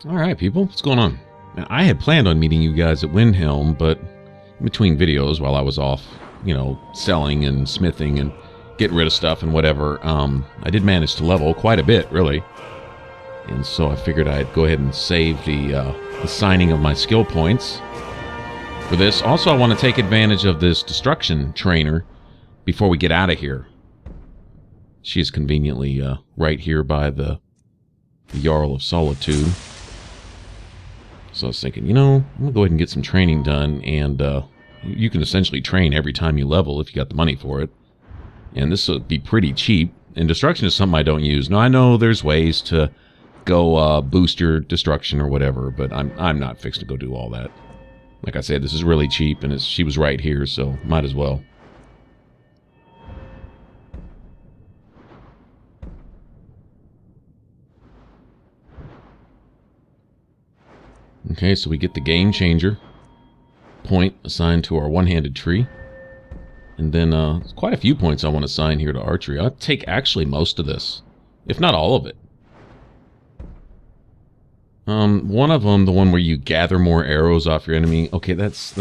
Alright, people, what's going on? Now, I had planned on meeting you guys at Windhelm, but in between videos, while I was off, you know, selling and smithing and getting rid of stuff and whatever, I did manage to level quite a bit, really. And so I figured I'd go ahead and save the signing of my skill points for this. Also, I want to take advantage of this destruction trainer before we get out of here. She is conveniently right here by the Jarl of Solitude. So I was thinking, you know, I'm going to go ahead and get some training done, and you can essentially train every time you level if you got the money for it. And this would be pretty cheap, and destruction is something I don't use. Now, I know there's ways to go boost your destruction or whatever, but I'm not fixed to go do all that. Like I said, this is really cheap, and she was right here, so might as well. Okay, so we get the game changer point assigned to our one-handed tree. And then there's quite a few points I want to assign here to archery. I'll take actually most of this, if not all of it. One of them, the one where you gather more arrows off your enemy. Okay, that's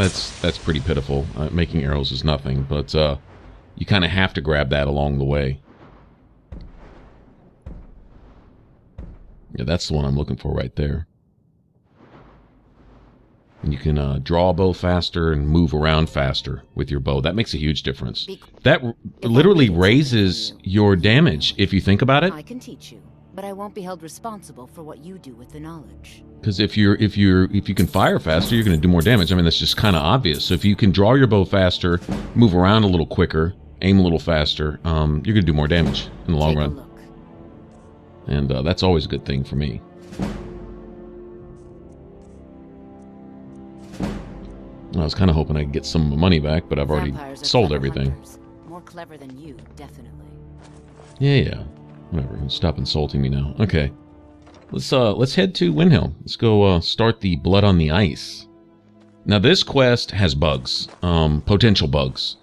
pretty pitiful. Making arrows is nothing, but you kind of have to grab that along the way. Yeah, that's the one I'm looking for right there. And you can draw a bow faster and move around faster with your bow. That makes a huge difference. That literally raises your damage if you think about it. I can teach you, but I won't be held responsible for what you do with the knowledge. Because if you can fire faster, you're going to do more damage. I mean, that's just kind of obvious. So if you can draw your bow faster, move around a little quicker, aim a little faster, you're going to do more damage in the long run. Take a look. And that's always a good thing for me. I was kind of hoping I could get some of my money back, but I've already sold everything. Hunters. More clever than you, definitely. Yeah. Whatever. Stop insulting me now. Okay. Let's head to Windhelm. Let's go start the Blood on the Ice. Now this quest has bugs. Potential bugs.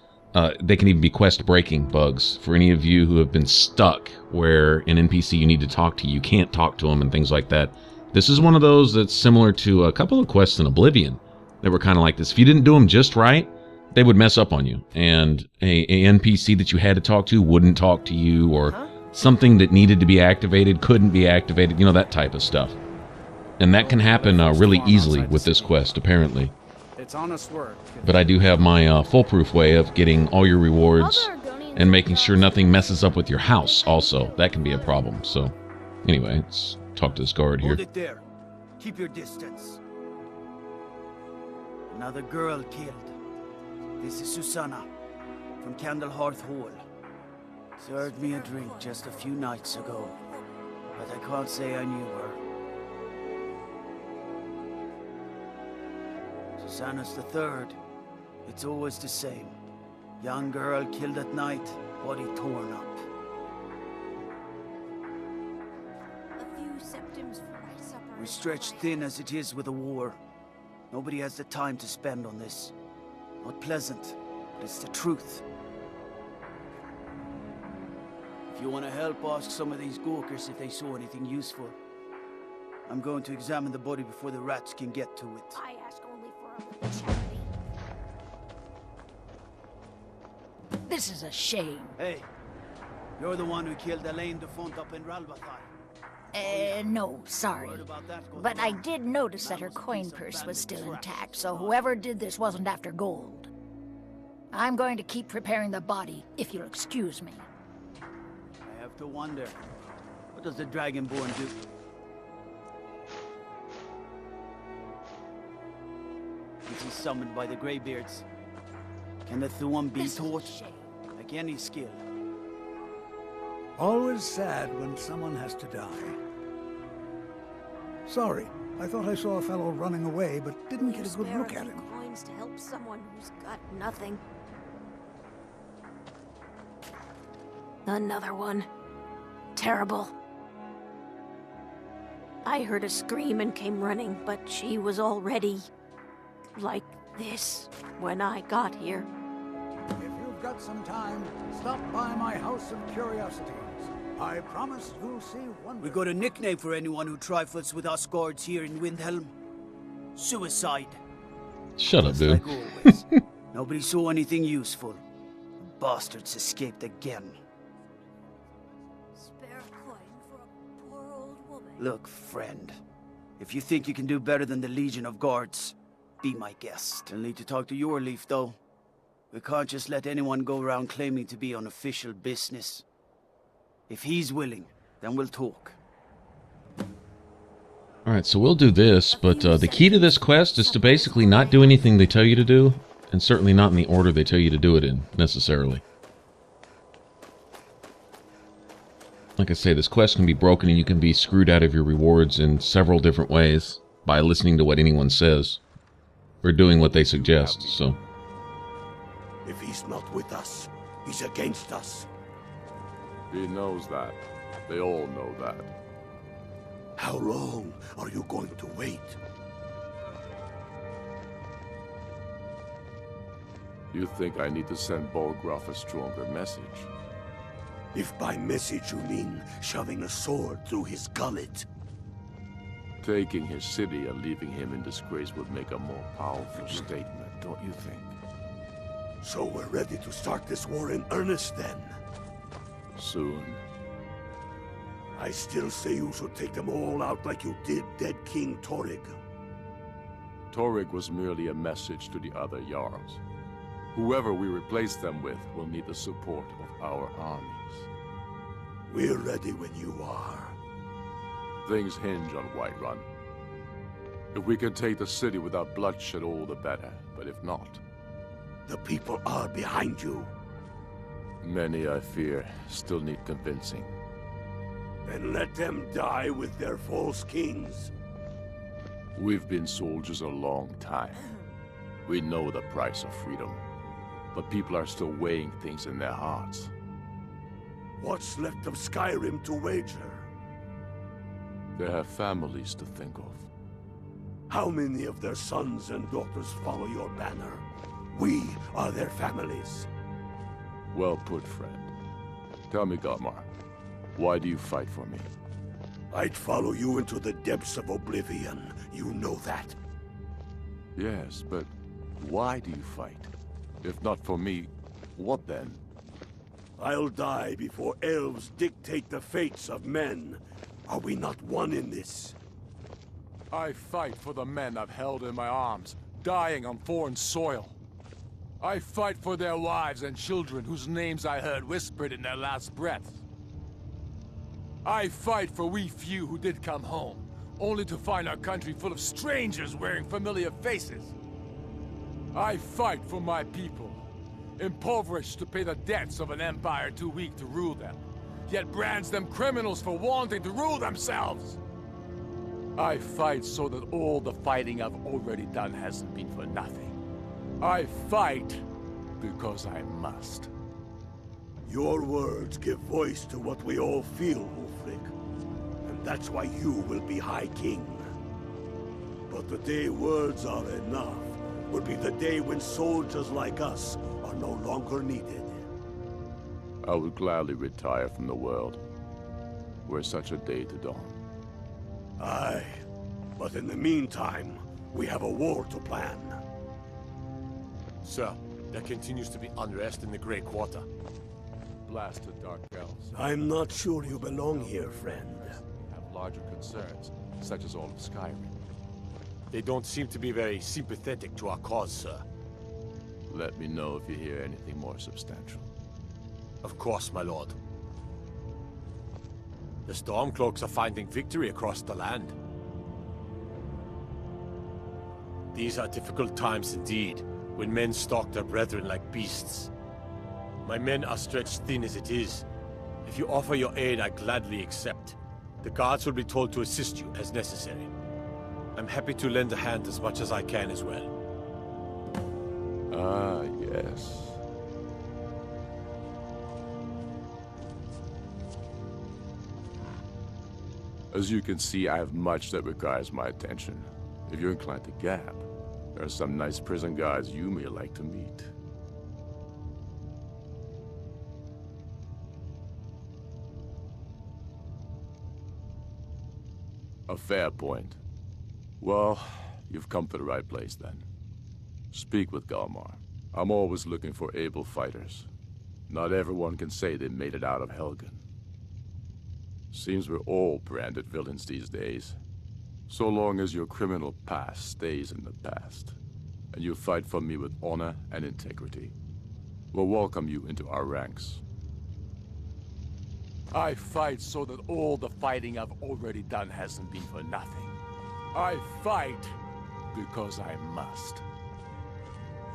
They can even be quest-breaking bugs. For any of you who have been stuck where an NPC you need to talk to, you can't talk to them and things like that. This is one of those that's similar to a couple of quests in Oblivion. They were kind of like this. If you didn't do them just right, they would mess up on you. And a NPC that you had to talk to wouldn't talk to you, or something that needed to be activated couldn't be activated, you know, that type of stuff. And that can happen really easily with this quest, apparently. It's honest work. But I do have my foolproof way of getting all your rewards and making sure nothing messes up with your house also. That can be a problem. So, anyway, let's talk to this guard here. Hold it there. Keep your distance. Another girl killed. This is Susanna from Candlehearth Hall. Served me a drink just a few nights ago, but I can't say I knew her. Susanna's the third. It's always the same. Young girl killed at night, body torn up. A few septims for my supper. We're stretched thin as it is with the war. Nobody has the time to spend on this. Not pleasant, but it's the truth. If you want to help, ask some of these Gawkers if they saw anything useful. I'm going to examine the body before the rats can get to it. I ask only for a little charity. This is a shame. Hey, you're the one who killed Elaine de Font up in Ralbathai. No, sorry. But I did notice that her coin purse was still intact, so whoever did this wasn't after gold. I'm going to keep preparing the body, if you'll excuse me. I have to wonder, what does the Dragonborn do? Is he summoned by the Greybeards? Can the Thuan be taught? Like any skill? Always sad when someone has to die. Sorry, I thought I saw a fellow running away, but didn't get a good look at him. Coins to help someone who's got nothing. Another one. Terrible. I heard a scream and came running, but she was already like this when I got here. If you've got some time, stop by my House of Curiosities. I promise you'll see wonders. We got a nickname for anyone who trifles with us guards here in Windhelm. Suicide. Shut up, Just dude. like always. Nobody saw anything useful. The bastards escaped again. Spare coin for a poor old woman. Look, friend. If you think you can do better than the Legion of Guards, be my guest. You'll need to talk to your Leaf, though. We can't just let anyone go around claiming to be on official business. If he's willing, then we'll talk. Alright, so we'll do this, but the key to this quest is to basically not do anything they tell you to do, and certainly not in the order they tell you to do it in, necessarily. Like I say, this quest can be broken and you can be screwed out of your rewards in several different ways by listening to what anyone says, or doing what they suggest, so... If he's not with us, he's against us. He knows that. They all know that. How long are you going to wait? You think I need to send Bolgraf a stronger message? If by message you mean shoving a sword through his gullet. Taking his city and leaving him in disgrace would make a more powerful statement, don't you think? So we're ready to start this war in earnest then? Soon. I still say you should take them all out like you did dead King Torrig. Torrig was merely a message to the other Jarls. Whoever we replace them with will need the support of our armies. We're ready when you are. Things hinge on Whiterun. If we can take the city without bloodshed, all the better. But if not... The people are behind you. Many, I fear, still need convincing. Then let them die with their false kings. We've been soldiers a long time. We know the price of freedom. But people are still weighing things in their hearts. What's left of Skyrim to wager? They have families to think of. How many of their sons and daughters follow your banner? We are their families. Well put, friend. Tell me, Godmar, why do you fight for me? I'd follow you into the depths of oblivion. You know that. Yes, but why do you fight? If not for me, what then? I'll die before elves dictate the fates of men. Are we not one in this? I fight for the men I've held in my arms, dying on foreign soil. I fight for their wives and children whose names I heard whispered in their last breaths. I fight for we few who did come home, only to find our country full of strangers wearing familiar faces. I fight for my people, impoverished to pay the debts of an empire too weak to rule them, yet brands them criminals for wanting to rule themselves. I fight so that all the fighting I've already done hasn't been for nothing. I fight because I must. Your words give voice to what we all feel, Ulfric. And that's why you will be High King. But the day words are enough will be the day when soldiers like us are no longer needed. I would gladly retire from the world, were such a day to dawn. Aye, but in the meantime, we have a war to plan. Sir, there continues to be unrest in the Grey Quarter. Blasted dark elves I'm not sure you belong here, friend. have larger concerns, such as all of Skyrim. They don't seem to be very sympathetic to our cause, sir. Let me know if you hear anything more substantial. Of course, my lord. The Stormcloaks are finding victory across the land. These are difficult times indeed, when men stalk their brethren like beasts. My men are stretched thin as it is. If you offer your aid, I gladly accept. The guards will be told to assist you as necessary. I'm happy to lend a hand as much as I can as well. Ah, yes. As you can see, I have much that requires my attention. If you're inclined to gab, there are some nice prison guards you may like to meet. A fair point. Well, you've come to the right place then. Speak with Galmar. I'm always looking for able fighters. Not everyone can say they made it out of Helgen. Seems we're all branded villains these days. So long as your criminal past stays in the past, and you fight for me with honor and integrity, we'll welcome you into our ranks. I fight so that all the fighting I've already done hasn't been for nothing. I fight because I must.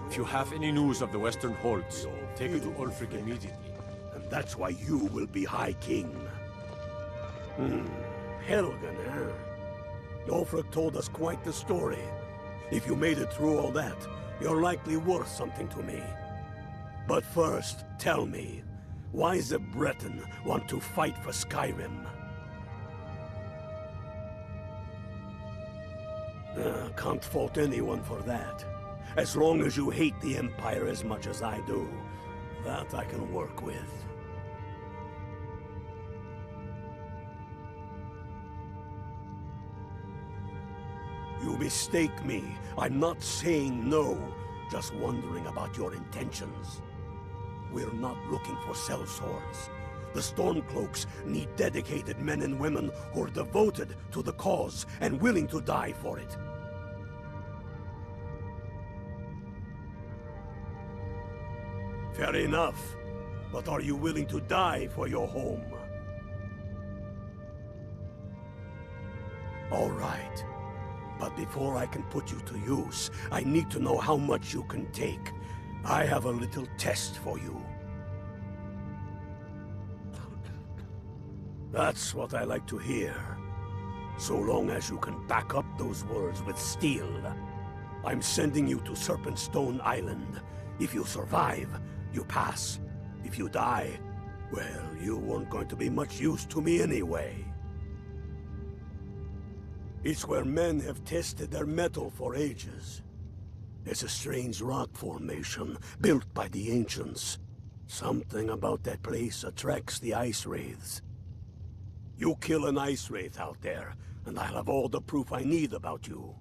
If you have any news of the Western Holds, take it to Ulfric immediately. And that's why you will be High King. Helgen, huh? Ulfric told us quite the story. If you made it through all that, you're likely worth something to me. But first, tell me, why does a Breton want to fight for Skyrim? Can't fault anyone for that. As long as you hate the Empire as much as I do, that I can work with. You mistake me. I'm not saying no, just wondering about your intentions. We're not looking for sellswords. The Stormcloaks need dedicated men and women who are devoted to the cause and willing to die for it. Fair enough. But are you willing to die for your home? All right. But before I can put you to use, I need to know how much you can take. I have a little test for you. That's what I like to hear. So long as you can back up those words with steel. I'm sending you to Serpentstone Island. If you survive, you pass. If you die, well, you weren't going to be much use to me anyway. It's where men have tested their metal for ages. It's a strange rock formation built by the ancients. Something about that place attracts the ice wraiths. You kill an ice wraith out there, and I'll have all the proof I need about you.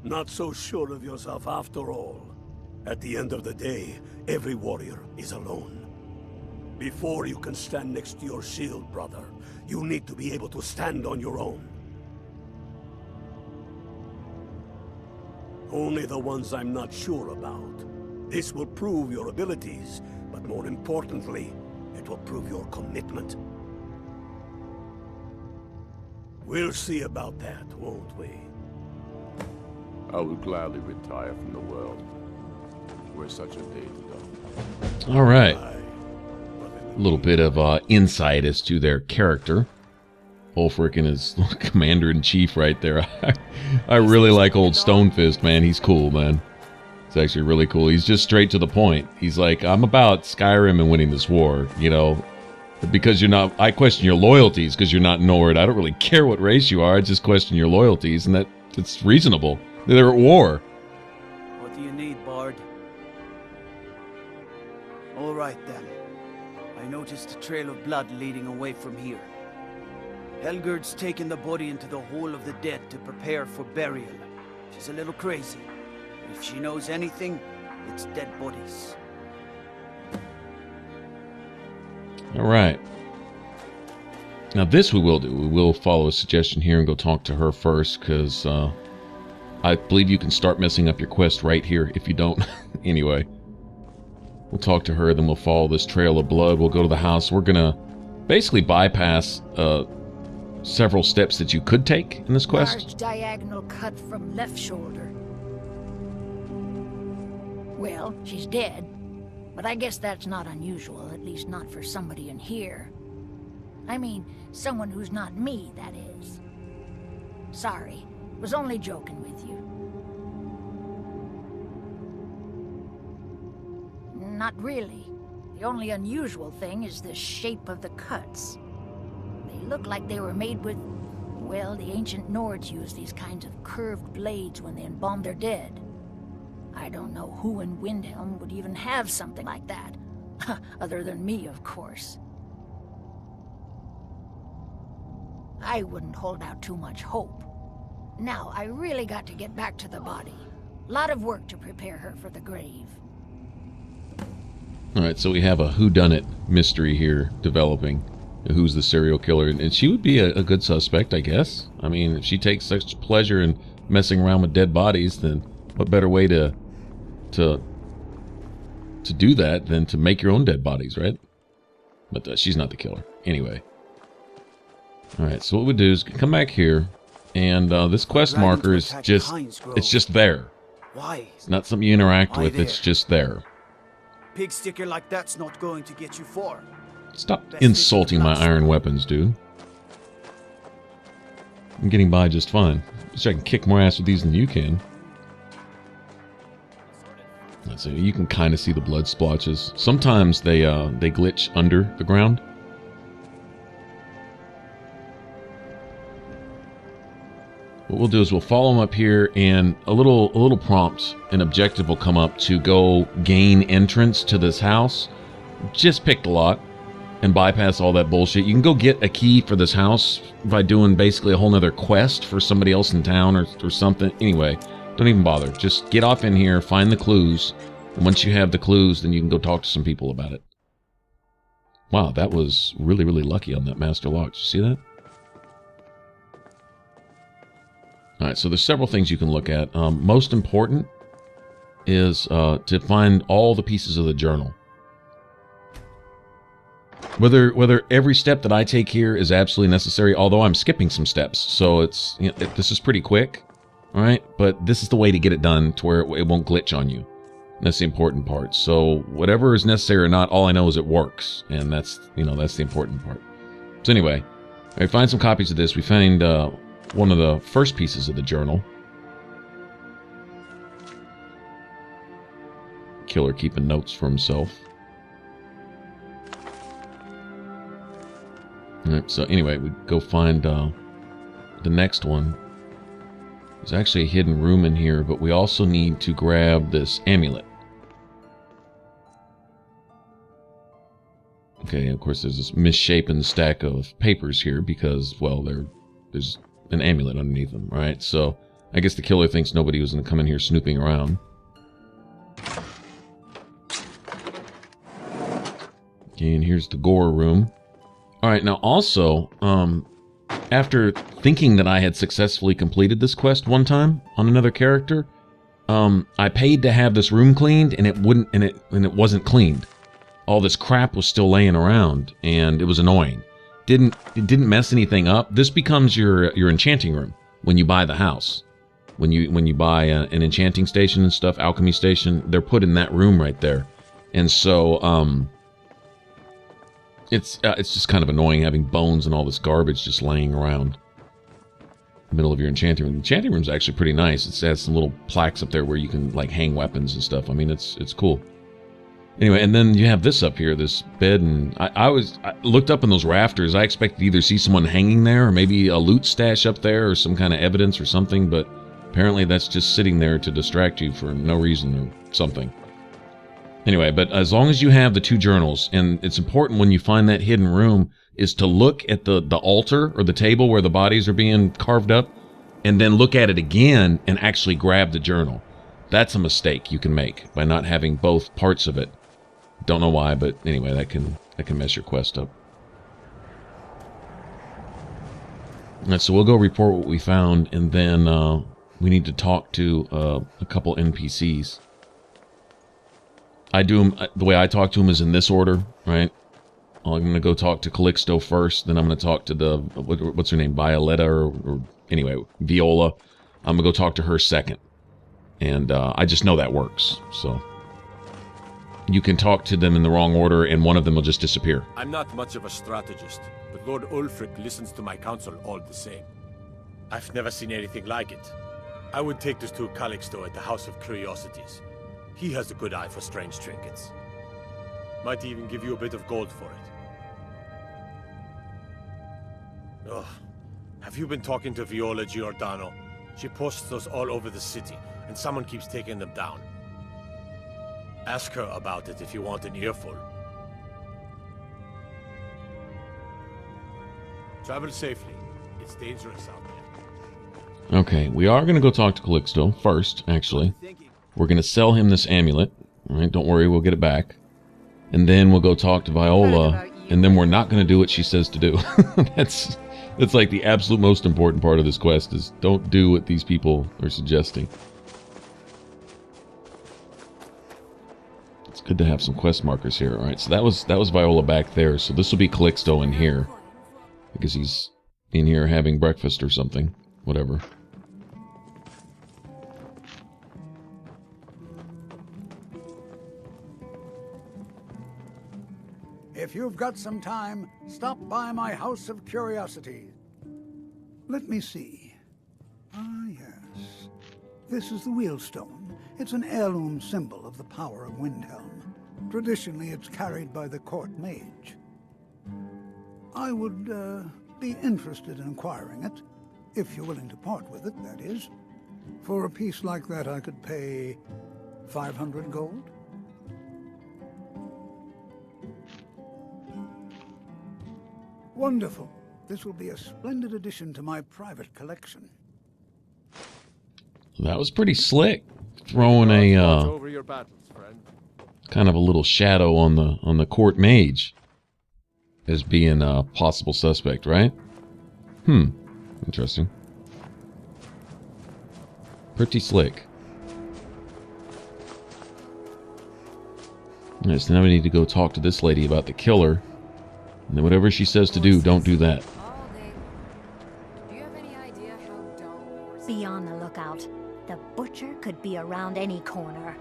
Not so sure of yourself after all. At the end of the day, every warrior is alone. Before you can stand next to your shield, brother, you need to be able to stand on your own. Only the ones I'm not sure about. This will prove your abilities, but more importantly, it will prove your commitment. We'll see about that, won't we? I would gladly retire from the world. We're such a day to go. All right. A little bit of insight as to their character. Ulfric and his commander-in-chief right there. I really like old Stonefist, man. He's cool, man. It's actually really cool. He's just straight to the point. He's like, I'm about Skyrim and winning this war, you know. Because you're not... I question your loyalties because you're not Nord. I don't really care what race you are. I just question your loyalties, and that's reasonable. They're at war. What do you need, Bard? All right, then. I noticed a trail of blood leading away from here. Helgerd's taken the body into the Hall of the Dead to prepare for burial. She's a little crazy. If she knows anything, it's dead bodies. All right. Now this we will do. We will follow a suggestion here and go talk to her first, because I believe you can start messing up your quest right here if you don't. Anyway. We'll talk to her, then we'll follow this trail of blood. We'll go to the house. We're gonna basically bypass several steps that you could take in this quest. Large diagonal cut from left shoulder. Well, she's dead, but I guess that's not unusual, at least not for somebody in here. I mean, someone who's not me, that is. Sorry, was only joking with you. Not really. The only unusual thing is the shape of the cuts. They look like they were made with... Well, the ancient Nords used these kinds of curved blades when they embalmed their dead. I don't know who in Windhelm would even have something like that. Other than me, of course. I wouldn't hold out too much hope. Now, I really got to get back to the body. Lot of work to prepare her for the grave. Alright, so we have a whodunit mystery here developing. Who's the serial killer? And she would be a good suspect, I guess. I mean, if she takes such pleasure in messing around with dead bodies, then what better way to do that than to make your own dead bodies, right? But she's not the killer. Anyway. Alright, so what we do is come back here, and this quest marker is just, it's just there. Why? It's not something you interact Why with, there? it's just there. Pig sticker like that's not going to get you far. Stop insulting my iron weapons, dude. I'm getting by just fine. Wish I can kick more ass with these than you can. Let's see, you can kind of see the blood splotches. Sometimes they glitch under the ground. What we'll do is we'll follow them up here, and a little prompt, an objective will come up to go gain entrance to this house. Just pick the lock and bypass all that bullshit. You can go get a key for this house by doing basically a whole nother quest for somebody else in town or something. Anyway, don't even bother. Just get off in here, find the clues, and once you have the clues, then you can go talk to some people about it. Wow, that was really, really lucky on that master lock. Did you see that? Alright, so there's several things you can look at. Most important is to find all the pieces of the journal. Whether every step that I take here is absolutely necessary, although I'm skipping some steps, so it's, you know, this is pretty quick, all right? But this is the way to get it done to where it won't glitch on you. And that's the important part. So whatever is necessary or not, all I know is it works, and that's, you know, that's the important part. So anyway, I find some copies of this. We find one of the first pieces of the journal. Killer keeping notes for himself. Alright, so anyway, we go find the next one. There's actually a hidden room in here, but we also need to grab this amulet. Okay, of course there's this misshapen stack of papers here because, well, there's an amulet underneath them, right? So I guess the killer thinks nobody was going to come in here snooping around. Okay, and here's the gore room. Alright, now also, after thinking that I had successfully completed this quest one time on another character, I paid to have this room cleaned, and it wasn't cleaned. All this crap was still laying around, and it was annoying. It didn't mess anything up. This becomes your enchanting room when you buy the house. When you buy an enchanting station and stuff, alchemy station, they're put in that room right there. And so, it's just kind of annoying having bones and all this garbage just laying around the middle of your enchanting room. The enchanting room's actually pretty nice. It has some little plaques up there where you can like hang weapons and stuff. I mean, it's cool. Anyway, and then you have this up here, this bed, and I looked up in those rafters. I expected to either see someone hanging there or maybe a loot stash up there or some kind of evidence or something, but apparently that's just sitting there to distract you for no reason or something. Anyway, but as long as you have the two journals, and it's important when you find that hidden room, is to look at the altar or the table where the bodies are being carved up, and then look at it again and actually grab the journal. That's a mistake you can make by not having both parts of it. Don't know why, but anyway, that can mess your quest up. Alright, so we'll go report what we found, and then we need to talk to a couple NPCs. I do them, the way I talk to them is in this order, right? I'm going to go talk to Calixto first, then I'm going to talk to the, what's her name, Violetta, or anyway, Viola. I'm going to go talk to her second. And I just know that works, so. You can talk to them in the wrong order, and one of them will just disappear. I'm not much of a strategist, but Lord Ulfric listens to my counsel all the same. I've never seen anything like it. I would take this to Calixto at the House of Curiosities. He has a good eye for strange trinkets. Might even give you a bit of gold for it. Ugh. Have you been talking to Viola Giordano? She posts those all over the city, and someone keeps taking them down. Ask her about it if you want an earful. Travel safely. It's dangerous out there. Okay, we are going to go talk to Calixto first, actually. We're going to sell him this amulet. All right, don't worry, we'll get it back. And then we'll go talk to Viola, and then we're not going to do what she says to do. That's like the absolute most important part of this quest, is don't do what these people are suggesting. It's good to have some quest markers here. All right, so that was Viola back there. So this will be Calixto in here, because he's in here having breakfast or something. Whatever. If you've got some time, stop by my House of Curiosities. Let me see. Ah, yes. This is the Wheelstone. It's an heirloom symbol of the power of Windhelm. Traditionally, it's carried by the court mage. I would, be interested in acquiring it, if you're willing to part with it, that is. For a piece like that, I could pay 500 gold. Wonderful. This will be a splendid addition to my private collection. That was pretty slick. Throwing a Over your battles, friend. kind of a little shadow on the court mage as being a possible suspect, right? Interesting. Pretty slick. Alright, so now we need to go talk to this lady about the killer. And then whatever she says to do, don't do that. Do you have any idea how dull? Be on the lookout. The butcher could be around any corner.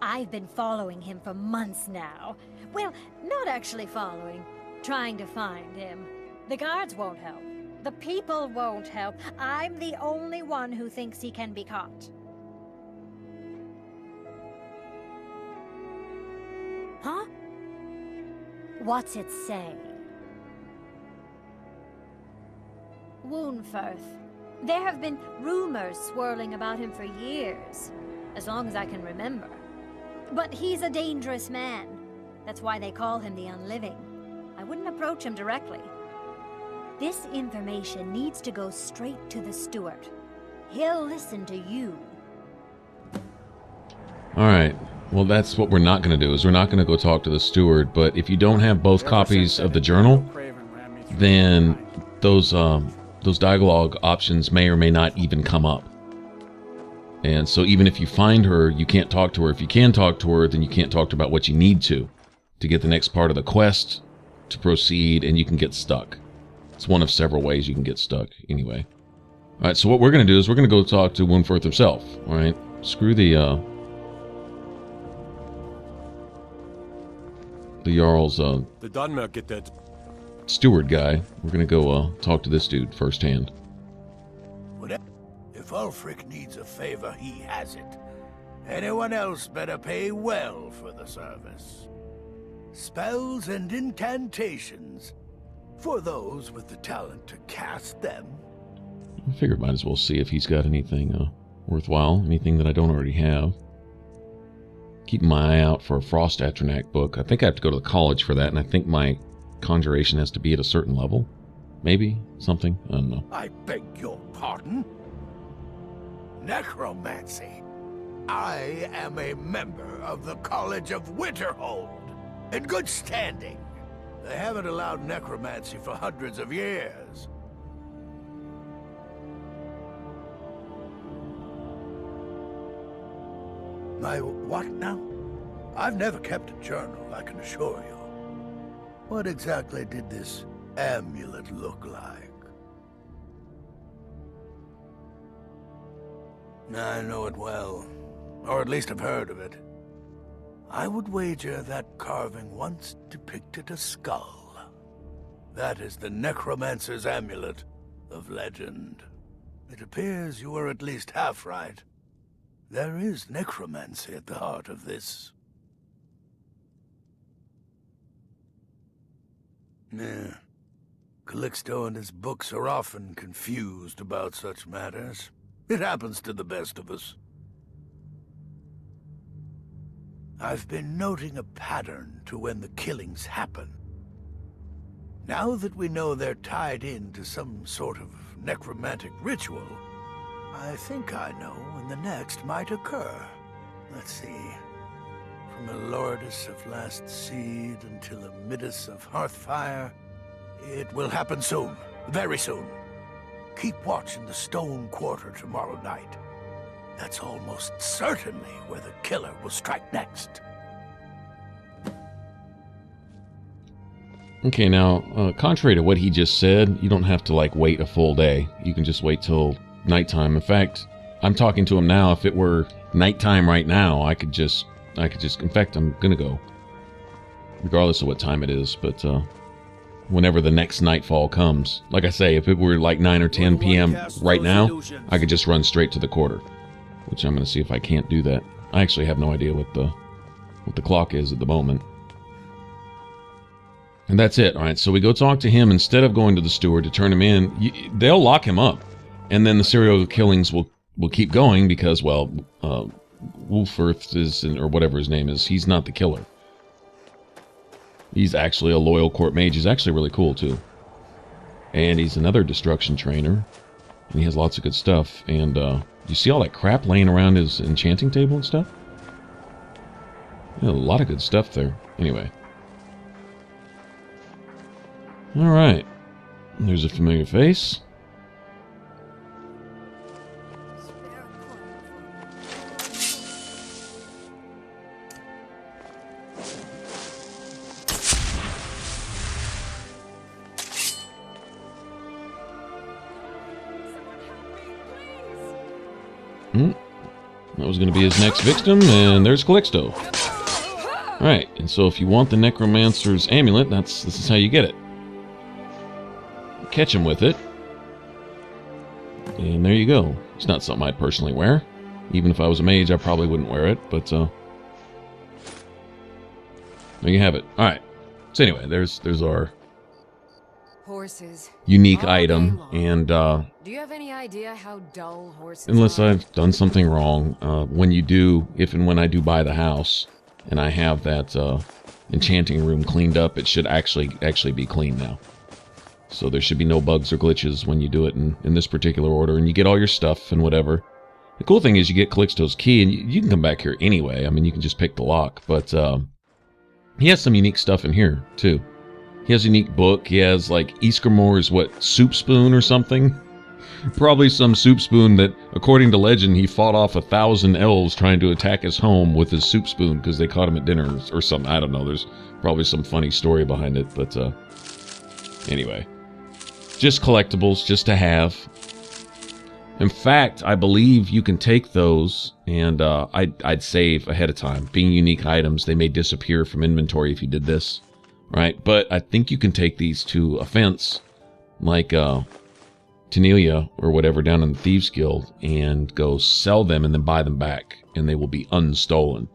I've been following him for months now. Well, not actually following. Trying to find him. The guards won't help. The people won't help. I'm the only one who thinks he can be caught. Huh? What's it say? Woundfirth. There have been rumors swirling about him for years, as long as I can remember. But he's a dangerous man. That's why they call him the Unliving. I wouldn't approach him directly. This information needs to go straight to the steward. He'll listen to you. Alright, well that's what we're not going to do, is we're not going to go talk to the steward, but if you don't have both copies of the journal, then those dialogue options may or may not even come up. And so even if you find her, you can't talk to her. If you can talk to her, then you can't talk to her about what you need to get the next part of the quest to proceed, and you can get stuck. It's one of several ways you can get stuck, anyway. Alright, so what we're going to do is we're going to go talk to Woundfirth himself, alright? Screw the Jarl's, The Dunmer get that. steward guy. We're going to go, talk to this dude firsthand. If Ulfric needs a favor, he has it. Anyone else better pay well for the service. Spells and incantations, for those with the talent to cast them. I figured might as well see if he's got anything worthwhile, anything that I don't already have. Keeping my eye out for a Frost Atronach book. I think I have to go to the college for that, and I think my conjuration has to be at a certain level. Maybe? Something? I don't know. I beg your pardon? Necromancy. I am a member of the College of Winterhold, in good standing. They haven't allowed necromancy for hundreds of years. My what now? I've never kept a journal, I can assure you. What exactly did this amulet look like? I know it well, or at least I've heard of it. I would wager that carving once depicted a skull. That is the Necromancer's Amulet of legend. It appears you were at least half right. There is necromancy at the heart of this. Yeah. Calixto and his books are often confused about such matters. It happens to the best of us. I've been noting a pattern to when the killings happen. Now that we know they're tied into some sort of necromantic ritual, I think I know when the next might occur. Let's see. From Elordis of Last Seed until Amidus of Hearthfire, it will happen soon. Very soon. Keep watch in the Stone Quarter tomorrow night. That's almost certainly where the killer will strike next. Okay, now, contrary to what he just said, you don't have to, like, wait a full day. You can just wait till nighttime. In fact, I'm talking to him now. If it were nighttime right now, I could just, in fact, I'm gonna go. Regardless of what time it is, but, whenever the next nightfall comes. Like I say, if it were like 9 or 10 p.m. right now, I could just run straight to the quarter. Which I'm gonna see if I can't do that. I actually have no idea what the clock is at the moment. And that's it. All right, so we go talk to him. Instead of going to the steward to turn him in, they'll lock him up. And then the serial killings will keep going because, well, Wolfirth is, or whatever his name is, he's not the killer. He's actually a loyal court mage. He's actually really cool, too. And he's another destruction trainer. And he has lots of good stuff. And, you see all that crap laying around his enchanting table and stuff? Yeah, a lot of good stuff there. Anyway. Alright. There's a familiar face. That was going to be his next victim, and there's Calixto. Alright, and so if you want the Necromancer's amulet, this is how you get it. Catch him with it. And there you go. It's not something I'd personally wear. Even if I was a mage, I probably wouldn't wear it, but, there you have it. Alright. So anyway, there's our Horses. unique All day item, long. and, Do you have any idea how dull horses unless are? I've done something wrong, if and when I do buy the house, and I have that, enchanting room cleaned up, it should actually be clean now. So there should be no bugs or glitches when you do it in this particular order, and you get all your stuff and whatever. The cool thing is you get Calixto's key, and you can come back here anyway. I mean, you can just pick the lock, but he has some unique stuff in here, too. He has a unique book. He has, like, Ysgramor's, soup spoon or something? Probably some soup spoon that, according to legend, he fought off 1,000 elves trying to attack his home with his soup spoon because they caught him at dinner or something. I don't know. There's probably some funny story behind it, but anyway. Just collectibles, just to have. In fact, I believe you can take those, and I'd save ahead of time. Being unique items, they may disappear from inventory if you did this, right? But I think you can take these to a fence, like Tenelia or whatever down in the Thieves Guild, and go sell them and then buy them back, and they will be unstolen.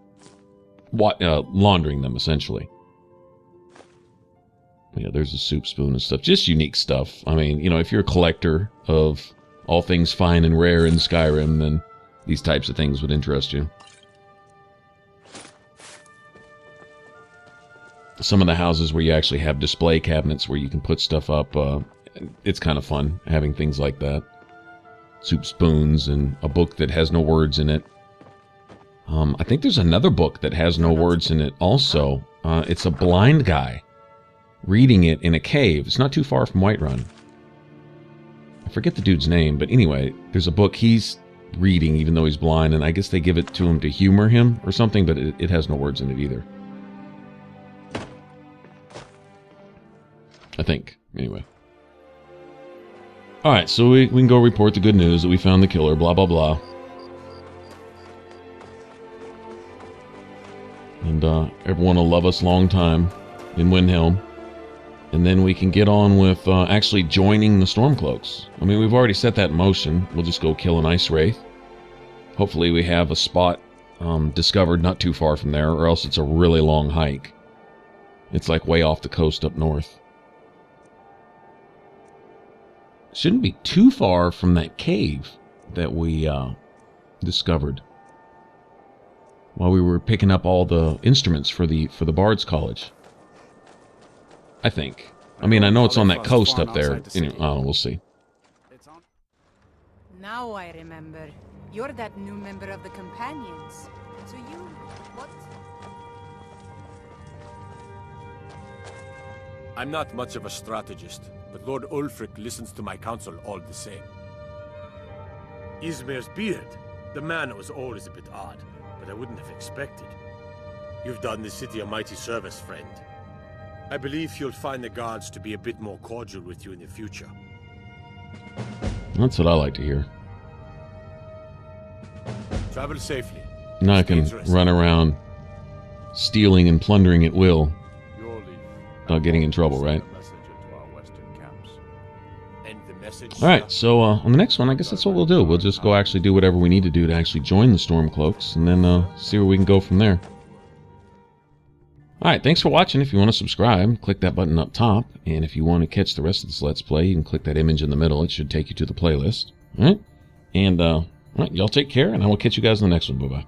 Laundering them, essentially. Yeah, there's a soup spoon and stuff. Just unique stuff. I mean, if you're a collector of all things fine and rare in Skyrim, then these types of things would interest you. Some of the houses where you actually have display cabinets where you can put stuff up, it's kind of fun having things like that. Soup spoons and a book that has no words in it. I think there's another book that has no words in it also. It's a blind guy reading it in a cave. It's not too far from Whiterun. I forget the dude's name, but anyway, there's a book he's reading even though he's blind, and I guess they give it to him to humor him or something, but it has no words in it either. I think. Anyway. Alright, so we can go report the good news that we found the killer, blah blah blah. And everyone will love us long time in Windhelm. And then we can get on with actually joining the Stormcloaks. I mean, we've already set that in motion. We'll just go kill an Ice Wraith. Hopefully we have a spot discovered not too far from there, or else it's a really long hike. It's like way off the coast up north. Shouldn't be too far from that cave that we discovered while we were picking up all the instruments for the Bard's College. I think. I mean, I know it's on that Probably coast farm up there. outside the city. Oh, we'll see. Now I remember. You're that new member of the Companions. So you... what? I'm not much of a strategist, but Lord Ulfric listens to my counsel all the same. Ismir's beard. The man was always a bit odd, but I wouldn't have expected. You've done the city a mighty service, friend. I believe you'll find the guards to be a bit more cordial with you in the future. That's what I like to hear. Travel safely. Now I It's can dangerous. run around stealing and plundering at will Your leaf. without getting in trouble, right? Send a message into our western camps. And the message. All right, so on the next one, I guess that's what we'll do. We'll just go actually do whatever we need to do to actually join the Stormcloaks, and then see where we can go from there. All right, thanks for watching. If you want to subscribe, click that button up top. And if you want to catch the rest of this Let's Play, you can click that image in the middle. It should take you to the playlist. All right? And, all right, y'all take care, and I will catch you guys in the next one. Bye-bye.